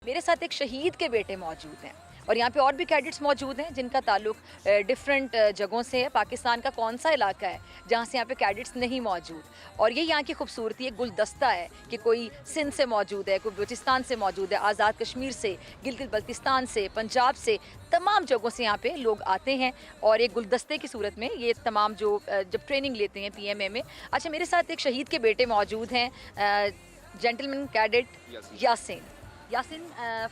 میرے ساتھ ایک شہید کے بیٹے موجود ہیں اور یہاں پہ اور بھی کیڈٹس موجود ہیں جن کا تعلق ڈفرینٹ جگہوں سے ہے. پاکستان کا کون سا علاقہ ہے جہاں سے یہاں پہ کیڈٹس نہیں موجود, اور یہ یہاں کی خوبصورتی ایک گلدستہ ہے کہ کوئی سندھ سے موجود ہے, کوئی بلوچستان سے موجود ہے, آزاد کشمیر سے, گلگت بلتستان سے, پنجاب سے, تمام جگہوں سے یہاں پہ لوگ آتے ہیں اور ایک گلدستے کی صورت میں یہ تمام جو جب ٹریننگ لیتے ہیں پی ایم اے میں. اچھا, میرے ساتھ ایک شہید کے بیٹے موجود ہیں, جینٹلمین کیڈٹ یاسین.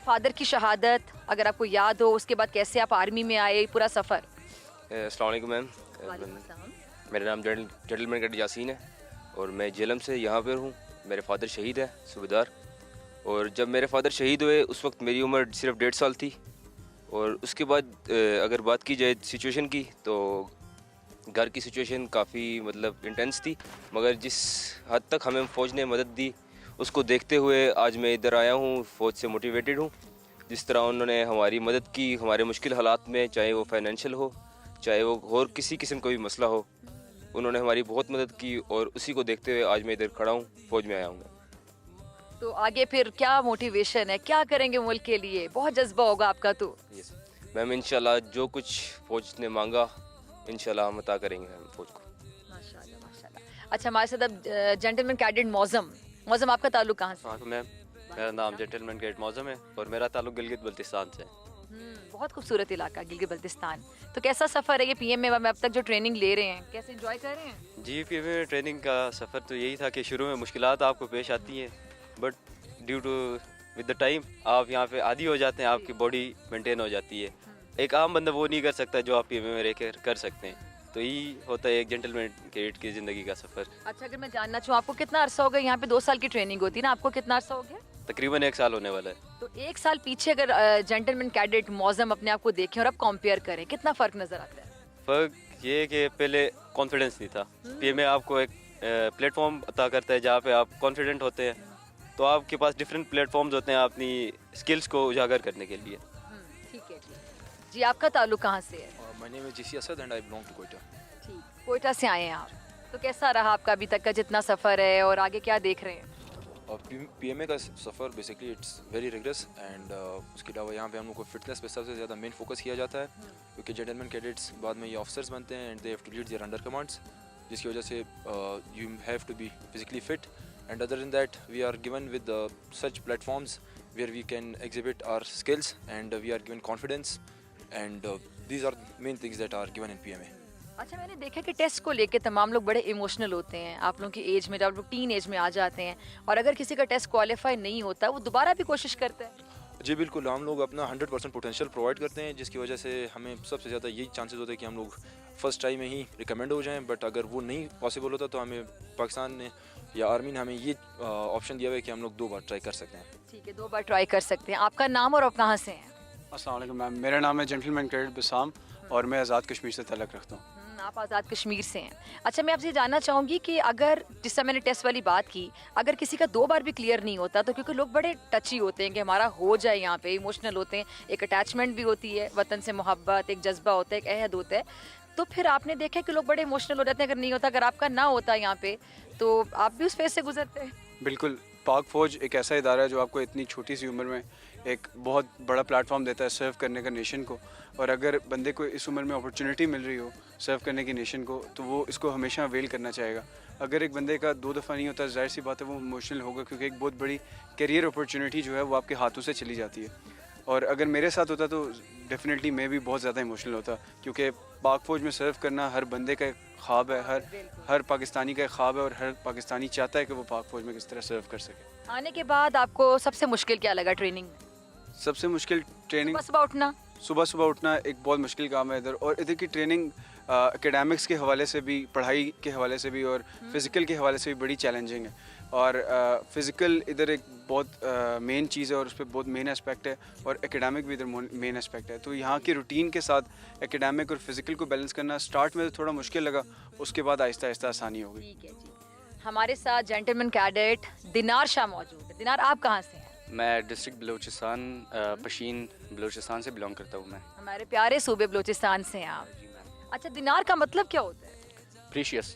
فادر کی شہادت اگر آپ کو یاد ہو, اس کے بعد کیسے آپ آرمی میں آئے, پورا سفر. السلام علیکم میم. میرا نام جینٹلمین کیڈٹ یاسین ہے اور میں جیلم سے یہاں پر ہوں. میرے فادر شہید ہیں, صوبیدار. اور جب میرے فادر شہید ہوئے اس وقت میری عمر صرف 1.5 سال تھی. اور اس کے بعد اگر بات کی جائے سچویشن کی تو گھر کی سچویشن کافی انٹینس تھی, مگر جس حد تک ہمیں فوج نے مدد دی اس کو دیکھتے ہوئے آج میں ادھر آیا ہوں. فوج سے موٹیویٹڈ ہوں. جس طرح انہوں نے ہماری مدد کی ہمارے مشکل حالات میں, چاہے وہ فائنینشیل ہو چاہے وہ اور کسی قسم کا بھی مسئلہ ہو, انہوں نے ہماری بہت مدد کی اور اسی کو دیکھتے ہوئے آج میں ادھر کھڑا ہوں, فوج میں آیا ہوں. تو آگے پھر کیا موٹیویشن ہے, کیا کریں گے ملک کے لیے؟ بہت جذبہ ہوگا آپ کا. تو میم انشاءاللہ جو کچھ فوج نے مانگا انشاءاللہ ہم عطا کریں گے فوج کو. ماشاءاللہ ماشاءاللہ. اچھا, ہمارے ساتھ اب جینٹلمین کیڈٹ موزم, آپ کا تعلق کہاں سے؟ میم میرا نام جینٹلمین کیڈٹ موزم ہے اور میرا تعلق گلگت بلتستان سے. بہت خوبصورت علاقہ گلگت بلتستان. تو کیسا سفر ہے یہ پی ایم اے میں اب تک جو ٹریننگ لے رہے ہیں, کیسے انجوائے کر رہے ہیں؟ جی پی ایم اے ٹریننگ کا سفر تو یہی تھا کہ شروع میں مشکلات آپ کو پیش آتی ہیں, but due to with the time آپ یہاں پہ عادی ہو جاتے ہیں, آپ کی باڈی مینٹین ہو جاتی ہے. ایک عام بندہ وہ نہیں کر سکتا جو آپ پی ایم اے میں رہ کے کر سکتے ہیں. تو یہی ہوتا ہے ایک جینٹلمین کیڈٹ کی زندگی کا سفر. اچھا, اگر میں جاننا چاہوں آپ کو کتنا عرصہ ہو گیا؟ یہاں پہ 2 سال کی ٹریننگ ہوتی ہے نا, آپ کو کتنا عرصہ ہو گیا؟ تقریباً 1 سال ہونے والا ہے. تو 1 سال پیچھے اگر جینٹلمین کیڈٹ موزم اپنے آپ کو دیکھیں اور اب کمپیئر کریں, کتنا فرق نظر آتا ہے؟ فرق یہ ہے کہ پہلے کانفیڈنس نہیں تھا. پی ایم اے آپ کو ایک پلیٹ فارم عطا کرتا ہے جہاں پہ آپ کانفیڈنٹ ہوتے ہیں, تو آپ کے پاس ڈفرینٹ پلیٹ فارمز ہوتے ہیں اپنی اسکلس کو اجاگر کرنے کے لیے. ٹھیک ہے جی. آپ کا تعلق کہاں سے ہے؟ My name is GC Asad and I belong to Quetta. ٹھیک, کوئٹہ سے آئے ہیں آپ. تو کیسا رہا آپ کا ابھی تک کا جتنا سفر ہے, اور آگے کیا دیکھ رہے ہیں؟ پی ایم اے کا سفر basically it's very rigorous and اس کے علاوہ یہاں پہ ہم لوگ کو فٹنس پہ سب سے زیادہ مین فوکس کیا جاتا ہے, کیونکہ جینٹلمین کیڈٹس بعد میں یہ آفیسرس بنتے ہیں and they have to lead their under commands, جس کی وجہ سے you have to be physically fit. And other than that we are given with such platforms where we can exhibit our skills and we are given confidence and these are main things that are given in P M A. اچھا, میں نے دیکھا کہ test کو لے کے تمام لوگ بڑے ایموشنل ہوتے ہیں آپ لوگوں کی ایج میں, جب آپ لوگ ٹین ایج میں آ جاتے ہیں, اور اگر کسی کا ٹیسٹ کوالیفائی نہیں ہوتا وہ دوبارہ بھی کوشش کرتا ہے. جی بالکل, ہم لوگ اپنا 100% پوٹینشیل پرووائڈ کرتے ہیں, جس کی وجہ سے ہمیں سب سے زیادہ یہی چانسز ہوتے ہیں کہ ہم لوگ فرسٹ ٹرائی میں ہی ریکمینڈ ہو جائیں. بٹ اگر وہ نہیں پاسبل ہوتا تو ہمیں پاکستان نے یا آرمی نے ہمیں یہ آپشن دیا ہوا ہے کہ ہم لوگ 2 بار ٹرائی کر سکتے ہیں. ٹھیک ہے, 2 بار ٹرائی کر سکتے ہیں. آپ کا نام اور آپ کہاں سے ہیں؟ السلام علیکم میم, میرا نام ہے جینٹلمین کیڈٹ بسام اور میں آزاد کشمیر سے تعلق رکھتا ہوں. آپ آزاد کشمیر سے ہیں. اچھا, میں آپ سے جاننا چاہوں گی کہ اگر جس سے میں نے ٹیسٹ والی بات کی, اگر کسی کا 2 بار بھی کلیئر نہیں ہوتا, تو کیونکہ لوگ بڑے ٹچی ہوتے ہیں کہ ہمارا ہو جائے, یہاں پہ ایموشنل ہوتے ہیں, ایک اٹیچمنٹ بھی ہوتی ہے, وطن سے محبت, ایک جذبہ ہوتا ہے, ایک عہد ہوتا ہے, تو پھر آپ نے دیکھا کہ لوگ بڑے ایموشنل ہو جاتے ہیں اگر نہیں ہوتا. اگر آپ کا نہ ہوتا یہاں پہ تو آپ بھی اس فیز سے گزرتے ہیں. بالکل, پاک فوج ایک ایسا ادارہ ہے جو آپ کو اتنی چھوٹی سی عمر میں ایک بہت بڑا پلیٹ فارم دیتا ہے سرو کرنے کا نیشن کو, اور اگر بندے کو اس عمر میں اپرچونیٹی مل رہی ہو سرو کرنے کی نیشن کو, تو وہ اس کو ہمیشہ اویل کرنا چاہے گا. اگر ایک بندے کا 2 دفعہ نہیں ہوتا, ظاہر سی بات ہے وہ ایموشنل ہوگا, کیونکہ ایک بہت بڑی کیریئر اپرچونیٹی جو ہے وہ آپ کے ہاتھوں سے چلی جاتی ہے. اور اگر میرے ساتھ ہوتا تو ڈیفینیٹلی میں بھی بہت زیادہ ایموشنل ہوتا, کیونکہ پاک فوج میں سرو کرنا ہر بندے کا ایک خواب ہے, ہر پاکستانی کا ایک خواب ہے, اور ہر پاکستانی چاہتا ہے کہ وہ پاک فوج میں کس طرح سرو کر سکے. آنے کے بعد آپ کو سب سے مشکل کیا لگا ٹریننگ میں؟ سب سے مشکل ٹریننگ صبح اٹھنا ایک بہت مشکل کام ہے ادھر, اور ادھر کی ٹریننگ اکیڈیمکس کے حوالے سے بھی, پڑھائی کے حوالے سے بھی, اور فزیکل کے حوالے سے بھی بڑی چیلنجنگ ہے. اور فزیکل ادھر ایک بہت مین چیز ہے اور اس پہ بہت مین اسپیکٹ ہے, اور اکیڈیمک بھی ادھر مین اسپیکٹ ہے. تو یہاں کی روٹین کے ساتھ اکیڈیمک اور فزیکل کو بیلنس کرنا اسٹارٹ میں تو تھوڑا مشکل لگا, اس کے بعد آہستہ آہستہ آسانی ہو گئی. ٹھیک ہے جی. ہمارے ساتھ جینٹلمین کیڈٹ دینار شاہ موجود ہے. دینار, آپ کہاں سے ہیں؟ میں ڈسٹرکٹ بلوچستان پشین بلوچستان سے بلانگ کرتا ہوں. میں ہمارے پیارے صوبے بلوچستان سے ہیں آپ. اچھا, دینار کا مطلب کیا ہوتا ہے؟ Precious.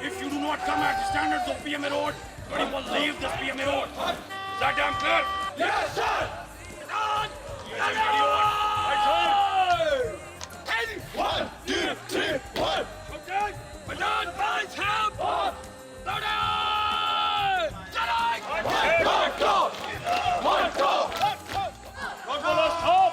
If you do not come at the standards of PMA Road, you will leave this PMA Road. Is that damn clear? Yes, sir! One, two, three, one. Okay, we're done. Guys, help! Loaded! One go! One go! One go, let's stop!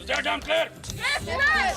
Is that damn clear? Yes, sir.